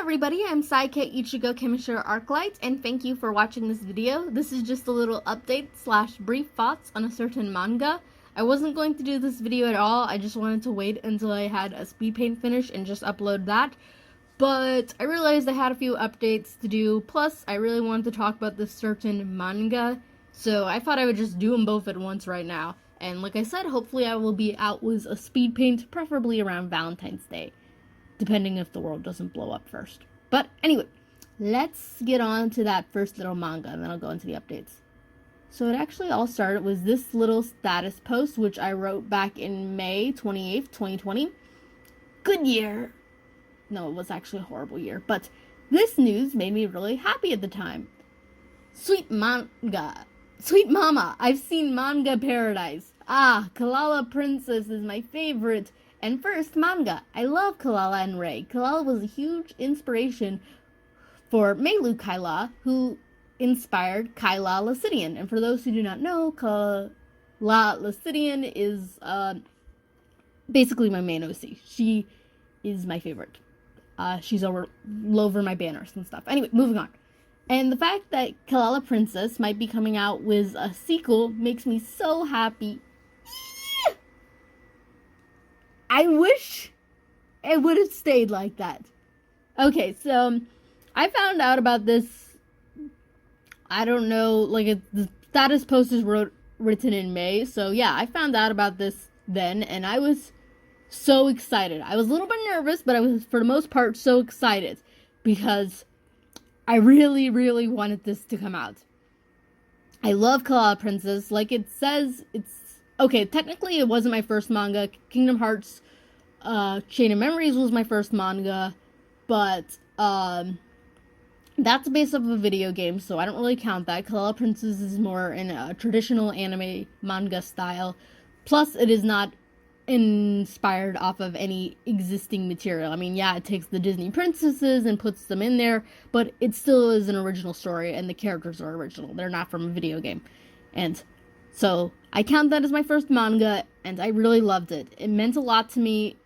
everybody, I'm Saike Ichigo Chemistry Arclight, and thank you for watching this video. This is just a little update / brief thoughts on a certain manga. I wasn't going to do this video at all, I just wanted to wait until I had a speed paint finish and just upload that. But I realized I had a few updates to do, plus I really wanted to talk about this certain manga, so I thought I would just do them both at once right now. And like I said, hopefully I will be out with a speed paint, preferably around Valentine's Day. Depending if the world doesn't blow up first. But anyway, let's get on to that first little manga, and then I'll go into the updates. So it actually all started with this little status post, which I wrote back in May 28th, 2020. Good year. No, it was actually a horrible year, but this news made me really happy at the time. Sweet manga. Sweet mama, I've seen manga paradise. KILALA Princess is my favorite. And first, manga. I love KILALA and Rei. KILALA was a huge inspiration for Meilu KILALA, who inspired KILALA Lacidian. And for those who do not know, KILALA Lacidian is basically my main OC. She is my favorite. She's all over my banners and stuff. Anyway, moving on. And the fact that KILALA Princess might be coming out with a sequel makes me so happy. I wish it would have stayed like that. Okay, so I found out about this, I don't know, like the status post is written in May. So yeah, I found out about this then, and I was so excited. I was a little bit nervous, but I was, for the most part, so excited because I really, really wanted this to come out. I love KILALA Princess. Like it says, okay, technically it wasn't my first manga. Kingdom Hearts Chain of Memories was my first manga, but that's based off of a video game, so I don't really count that. KILALA Princess is more in a traditional anime manga style, plus it is not inspired off of any existing material. I mean, yeah, it takes the Disney princesses and puts them in there, but it still is an original story, and the characters are original. They're not from a video game. And so I count that as my first manga, and I really loved it. It meant a lot to me.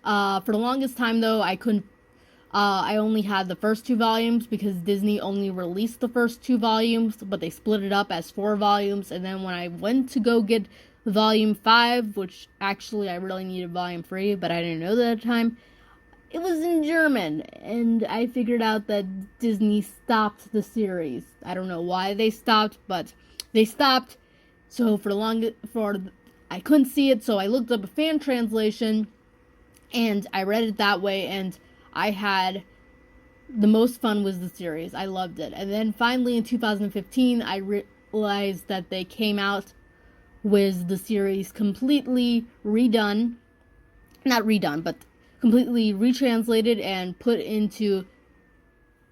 For the longest time, though, I only had the first 2 volumes because Disney only released the first 2 volumes, but they split it up as 4 volumes. And then when I went to go get volume 5, which actually I really needed volume 3, but I didn't know that at the time, it was in German, and I figured out that Disney stopped the series. I don't know why they stopped, but they stopped. So I couldn't see it, so I looked up a fan translation, and I read it that way, and I had the most fun with the series. I loved it. And then finally in 2015, I realized that they came out with the series completely redone. Not redone, but completely retranslated and put into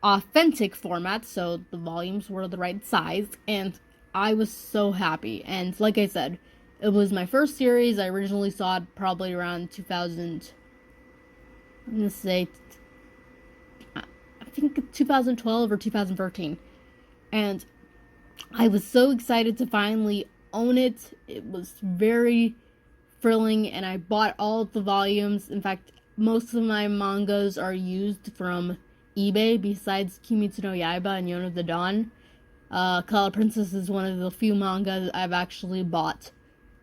authentic format, so the volumes were the right size, and I was so happy. And like I said, it was my first series. I originally saw it probably around 2000, I'm going to say, I think 2012 or 2013. And I was so excited to finally own it. It was very thrilling, and I bought all of the volumes. In fact, most of my mangas are used from eBay, besides Kimetsu no Yaiba and Yona the Dawn. KILALA Princess is one of the few manga that I've actually bought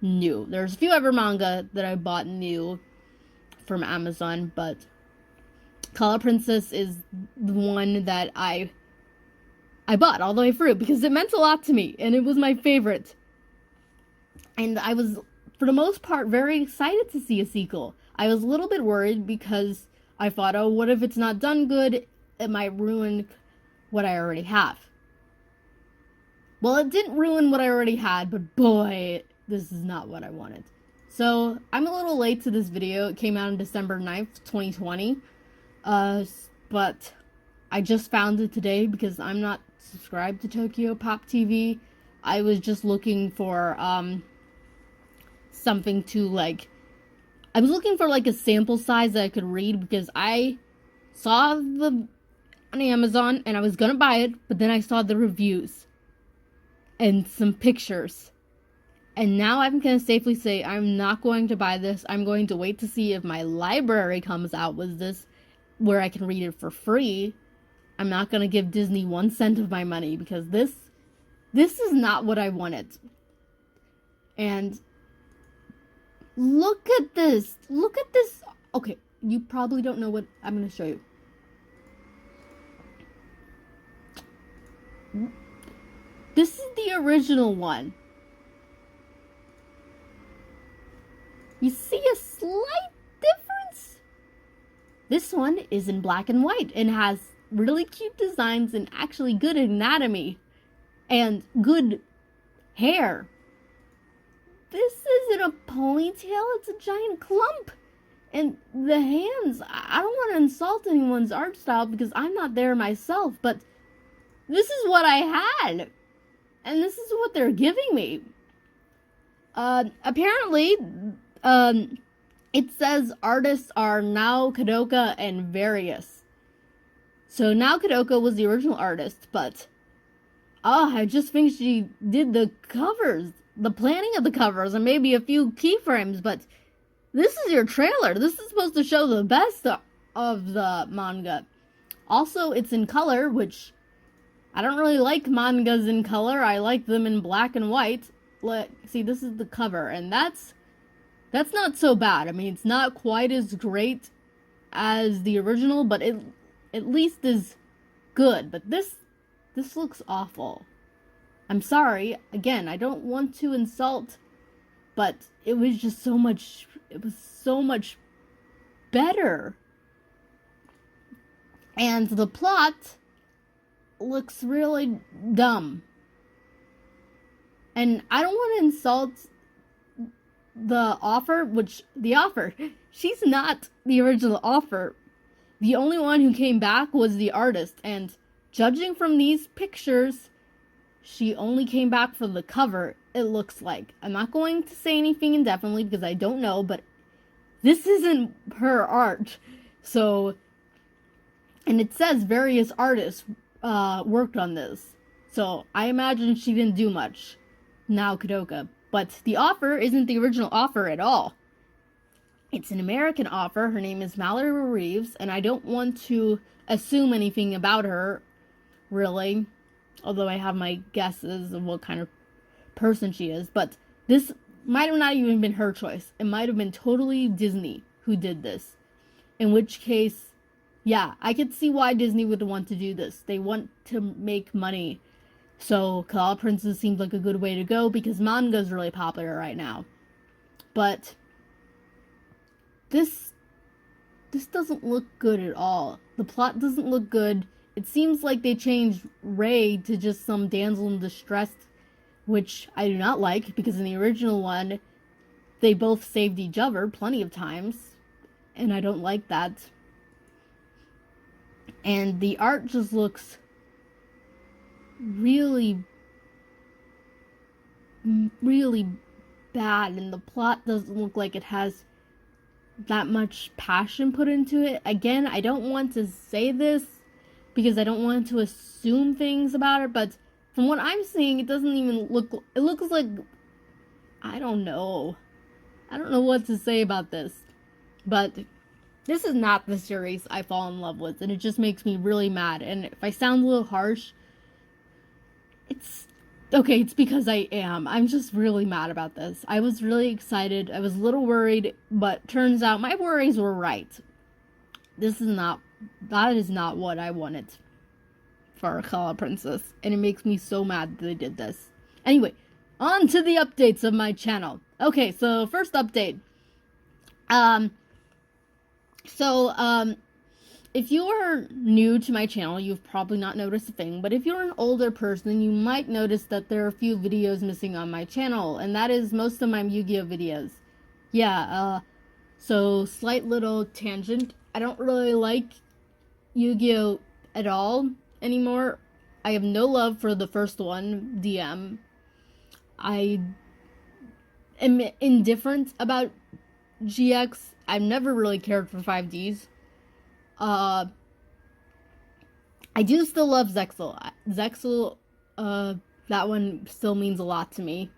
new. There's a few other manga that I bought new from Amazon, but KILALA Princess is the one that I bought all the way through because it meant a lot to me, and it was my favorite. And I was, for the most part, very excited to see a sequel. I was a little bit worried because I thought, oh, what if it's not done good? It might ruin what I already have. Well, it didn't ruin what I already had, but boy, this is not what I wanted. So, I'm a little late to this video. It came out on December 9th, 2020. But I just found it today because I'm not subscribed to Tokyo Pop TV. I was just looking for, something to, I was looking for, a sample size that I could read because I saw on Amazon and I was gonna buy it, but then I saw the reviews and some pictures. And now I'm gonna safely say I'm not going to buy this. I'm going to wait to see if my library comes out with this where I can read it for free. I'm not gonna give Disney 1 cent of my money because this is not what I wanted. And look at this. Look at this. Okay, you probably don't know what I'm gonna show you. This is the original one. You see a slight difference? This one is in black and white and has really cute designs and actually good anatomy and good hair. This isn't a ponytail, it's a giant clump. And the hands, I don't want to insult anyone's art style because I'm not there myself, but this is what I had. And this is what they're giving me. Apparently, it says artists are Nao Kadoka and various. So Nao Kadoka was the original artist, but I just think she did the covers, the planning of the covers, and maybe a few keyframes, but this is your trailer. This is supposed to show the best of the manga. Also, it's in color, which I don't really like mangas in color. I like them in black and white. See, this is the cover, and that's not so bad. I mean, it's not quite as great as the original, but it at least is good. But this looks awful. I'm sorry. Again, I don't want to insult, but it was just so much better. And the plot looks really dumb. And I don't want to insult the author, she's not the original author. The only one who came back was the artist, and judging from these pictures, she only came back for the cover, it looks like. I'm not going to say anything indefinitely because I don't know, but this isn't her art. So, and it says various artists worked on this. So, I imagine she didn't do much. Nao Kadoka. But the author isn't the original author at all. It's an American author. Her name is Mallory Reeves, and I don't want to assume anything about her, really. Although I have my guesses of what kind of person she is. But this might have not even been her choice. It might have been totally Disney who did this. In which case, yeah, I could see why Disney would want to do this. They want to make money. So, KILALA Princess seems like a good way to go because manga is really popular right now. But this doesn't look good at all. The plot doesn't look good. It seems like they changed Rei to just some damsel in distress, which I do not like because in the original one, they both saved each other plenty of times, and I don't like that. And the art just looks really bad, and the plot doesn't look like it has that much passion put into it. Again, I don't want to say this because I don't want to assume things about it, but from what I'm seeing, it doesn't even look, it looks like, I don't know what to say about this, but this is not the series I fall in love with, and it just makes me really mad. And if I sound a little harsh, it's because I am. I'm just really mad about this. I was really excited. I was a little worried, but turns out my worries were right. That is not what I wanted for KILALA Princess, and it makes me so mad that they did this. Anyway, on to the updates of my channel. Okay, so first update. If you are new to my channel, you've probably not noticed a thing, but if you're an older person, you might notice that there are a few videos missing on my channel, and that is most of my Yu-Gi-Oh videos. Yeah, so slight little tangent. I don't really like Yu-Gi-Oh at all anymore. I have no love for the first one, DM. I am indifferent about GX. I've never really cared for 5Ds. I do still love Zexal. Zexal, that one still means a lot to me.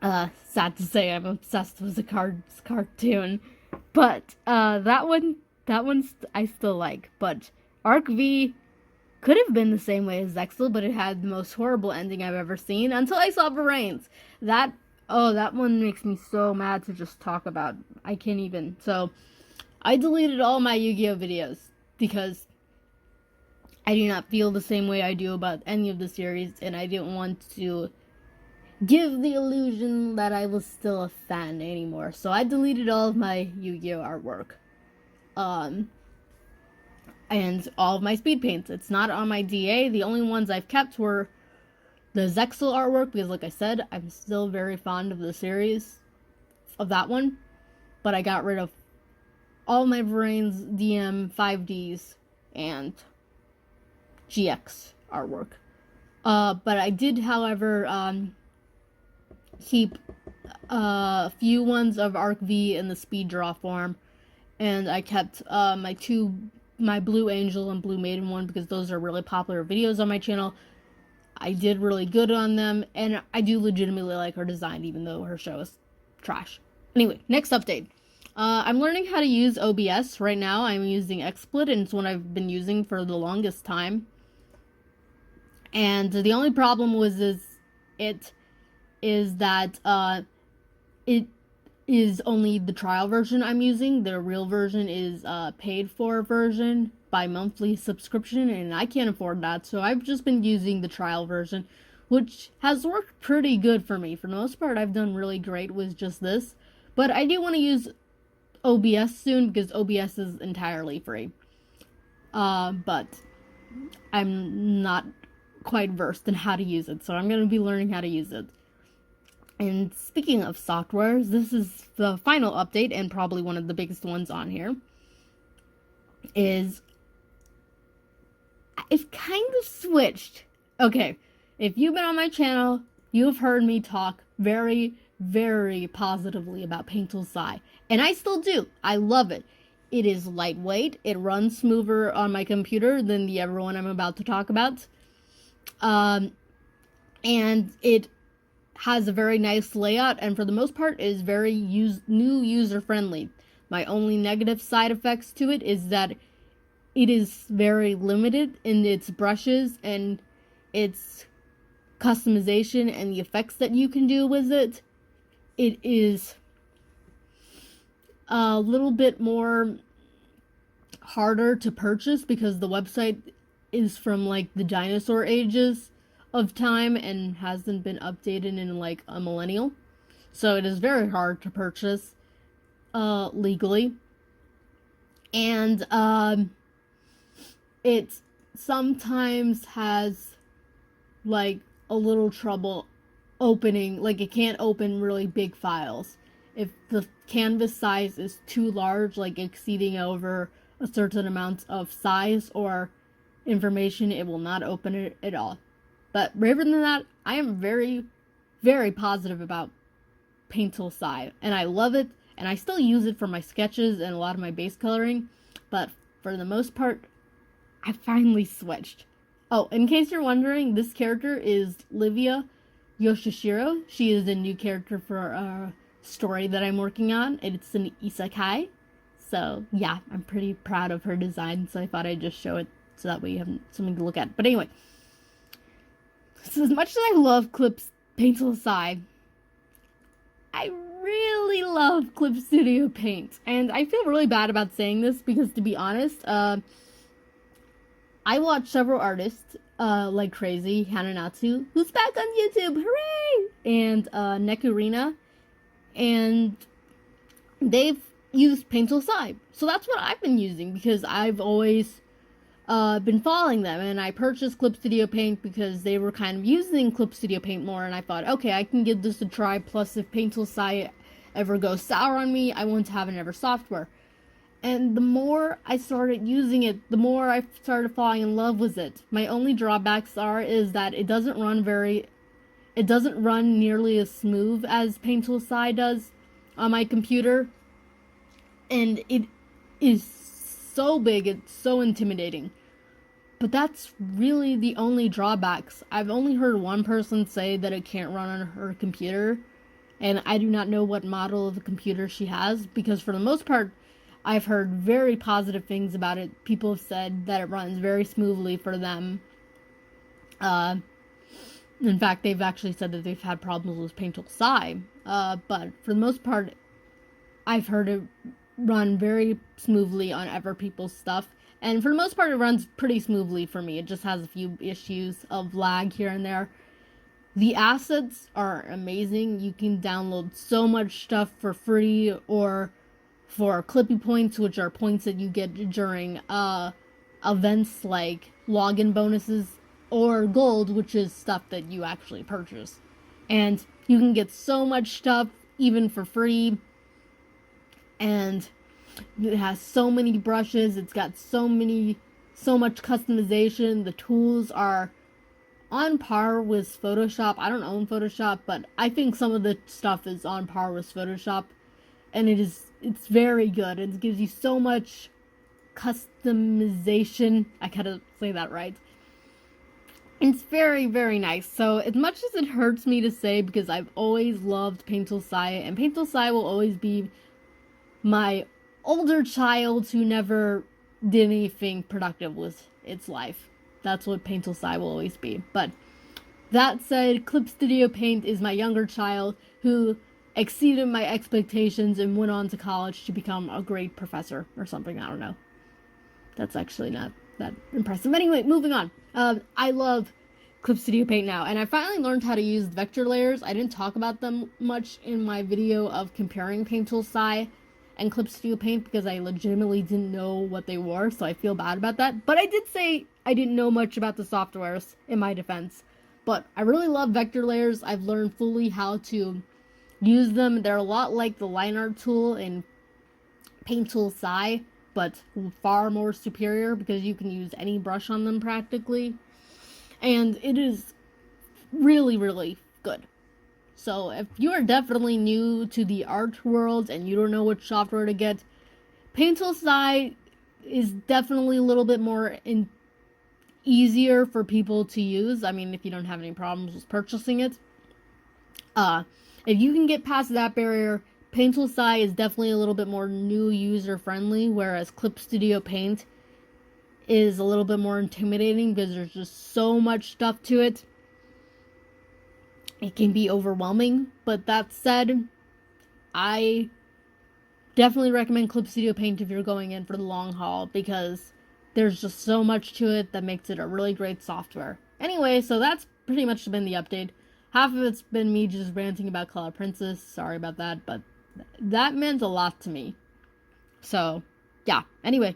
Sad to say, I'm obsessed with the cartoon. But, that one That one I still like, but Arc V could have been the same way as Zexel, but it had the most horrible ending I've ever seen until I saw Varane's. That one makes me so mad to just talk about. I can't even. So, I deleted all my Yu-Gi-Oh videos because I do not feel the same way I do about any of the series, and I didn't want to give the illusion that I was still a fan anymore. So I deleted all of my Yu-Gi-Oh artwork. And all of my speed paints. It's not on my DA. The only ones I've kept were the Zexel artwork, because like I said, I'm still very fond of the series, of that one. But I got rid of all my Varane's DM 5Ds and GX artwork. But I did, however, keep a few ones of Arc V in the speed draw form. And I kept my Blue Angel and Blue Maiden one, because those are really popular videos on my channel. I did really good on them, and I do legitimately like her design, even though her show is trash. Anyway, next update. I'm learning how to use OBS. Right now, I'm using XSplit, and it's one I've been using for the longest time. And the only problem it is only the trial version I'm using. The real version is a paid for version by monthly subscription, and I can't afford that, so I've just been using the trial version, which has worked pretty good for me. For the most part, I've done really great with just this, but I do want to use OBS soon, because OBS is entirely free. But I'm not quite versed in how to use it, so I'm going to be learning how to use it. And speaking of softwares, this is the final update, and probably one of the biggest ones on here, is I've kind of switched. Okay, if you've been on my channel, you've heard me talk very, very positively about Paintal Sai, and I still do. I love it. It is lightweight. It runs smoother on my computer than the other one I'm about to talk about. And it has a very nice layout, and for the most part is very new user-friendly. My only negative side effects to it is that it is very limited in its brushes and its customization and the effects that you can do with it. It is a little bit more harder to purchase because the website is from like the dinosaur ages of time and hasn't been updated in like a millennial. So it is very hard to purchase legally. And it sometimes has like a little trouble opening, like it can't open really big files. If the canvas size is too large, like exceeding over a certain amount of size or information, it will not open it at all. But rather than that, I am very, very positive about Paintal Sai, and I love it, and I still use it for my sketches and a lot of my base coloring, but for the most part, I finally switched. Oh, in case you're wondering, this character is Livia Yoshishiro. She is a new character for a story that I'm working on, and it's an isekai. So, yeah, I'm pretty proud of her design, so I thought I'd just show it so that way you have something to look at. But anyway, so as much as I love Paintal Sai, I really love Clip Studio Paint. And I feel really bad about saying this because, to be honest, I watch several artists like crazy. Hananatsu, who's back on YouTube, hooray! And Nekurina, and they've used Paintal Sai. So that's what I've been using because I've always been following them, and I purchased Clip Studio Paint because they were kind of using Clip Studio Paint more, and I thought, okay, I can give this a try, plus if Paintal Sai ever goes sour on me, I won't have another software. And the more I started using it, the more I started falling in love with it. My only drawbacks is that it doesn't run nearly as smooth as Paintal Sai does on my computer, and it is so big, it's so intimidating. But that's really the only drawbacks. I've only heard one person say that it can't run on her computer, and I do not know what model of the computer she has, because for the most part, I've heard very positive things about it. People have said that it runs very smoothly for them. In fact, they've actually said that they've had problems with Painful Sigh. But for the most part, I've heard it run very smoothly on ever people's stuff. And for the most part, it runs pretty smoothly for me. It just has a few issues of lag here and there. The assets are amazing. You can download so much stuff for free or for Clippy points, which are points that you get during events like login bonuses, or gold, which is stuff that you actually purchase. And you can get so much stuff even for free. And it has so many brushes. It's got so much customization. The tools are on par with Photoshop. I don't own Photoshop, but I think some of the stuff is on par with Photoshop. And it's very good. It gives you so much customization. I gotta say that right. It's very, very nice. So, as much as it hurts me to say, because I've always loved Painful Sigh, and Painful Sigh will always be my older child who never did anything productive with its life. That's what Painful Sigh will always be. But that said, Clip Studio Paint is my younger child who exceeded my expectations and went on to college to become a great professor or something. I don't know. That's actually not that impressive. Anyway, moving on. I love Clip Studio Paint now, and I finally learned how to use vector layers. I didn't talk about them much in my video of comparing Painful Sigh and Clip Studio Paint because I legitimately didn't know what they were, so I feel bad about that. But I did say I didn't know much about the softwares in my defense. But I really love vector layers. I've learned fully how to use them. They're a lot like the line art tool in Painful Sigh, but far more superior because you can use any brush on them practically. And it is really, really good. So if you are definitely new to the art world and you don't know which software to get, Painful Sigh is definitely a little bit more easier for people to use. I mean, if you don't have any problems with purchasing it. If you can get past that barrier, Painful Sigh is definitely a little bit more new user friendly, whereas Clip Studio Paint is a little bit more intimidating because there's just so much stuff to it. It can be overwhelming, but that said, I definitely recommend Clip Studio Paint if you're going in for the long haul because there's just so much to it that makes it a really great software. Anyway, so that's pretty much been the update. Half of it's been me just ranting about KILALA Princess. Sorry about that, but that meant a lot to me. So, yeah. Anyway,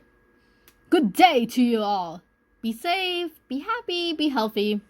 good day to you all. Be safe, be happy, be healthy.